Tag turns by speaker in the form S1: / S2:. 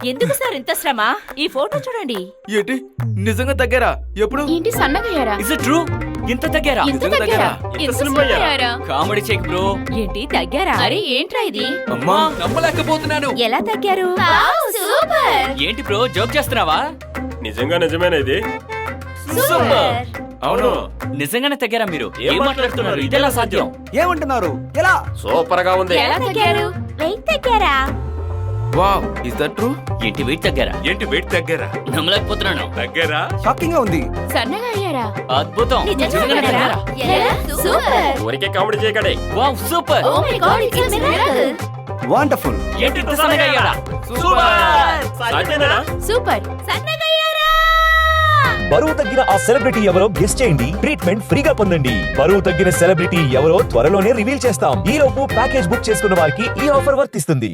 S1: ఎందుకు సార్ ఇంత శ్రమ? ఈ ఫోటో చూడండి.
S2: ఏంటి నిజంగా తగ్గారా? ఎప్పుడు?
S3: ఏంటి సన్నగయ్యారా?
S4: Is it true? ఇంత తగ్గారా?
S3: ఇంత తగ్గారా? ఇంత సన్నగయ్యారా?
S4: Comedy check bro.
S1: ఏంటి తగ్గారా?
S3: అరే ఏంట్రా ఇది?
S2: అమ్మా నమ్మలేకపోతున్నాను.
S1: ఎలా తగ్గారు?
S3: సూపర్.
S4: ఏంటి బ్రో జోక్ చేస్తున్నావా?
S5: నిజమేనా ఇది?
S1: సూపర్.
S2: అవును.
S4: నిజంగానే తగ్గారా మీరు? ఏం మాట్లాడుతున్నారు? ఇదెలా సాధ్యం?
S6: ఏమంటున్నారు? ఎలా?
S5: సూపర్ గా ఉంది.
S3: ఎలా తగ్గారు?
S1: వెయిట్ తగ్గారా?
S2: Wow, is that true?
S4: ఏంటి వెయిట్ తగ్గారా?
S5: ఏంటి వెయిట్ తగ్గారా?
S4: నమ్మలేకపోతున్నాను.
S5: తగ్గారా?
S6: షాకింగ్ గా ఉంది.
S3: సన్నగా అయ్యారా?
S4: అద్భుతం.
S1: నిజంగానే
S4: నిజంగానే
S1: తగ్గారా?
S4: తగ్గారా?
S3: ఎలా? సూపర్.
S5: ఊరికే కామెడీ చేయకడే.
S4: Wow super.
S3: Oh my god, it's miracle.
S6: Wonderful.
S4: ఏంటి ఇంత సన్నగా అయ్యారా?
S5: సాధ్యమేనా?
S3: సూపర్.
S1: సన్నగయ్యారా?
S7: బరువు తగ్గిన ఆ సెలబ్రిటీ ఎవరో గెస్ట్ చేయండి. ట్రీట్మెంట్ ఫ్రీగా పొందండి. బరువు తగ్గిన సెలబ్రిటీ ఎవరో త్వరలోనే రివీల్ చేస్తాం. ఈ లోపు ప్యాకేజ్ బుక్ చేసుకున్న వారికి ఈ ఆఫర్ వర్తిస్తుంది.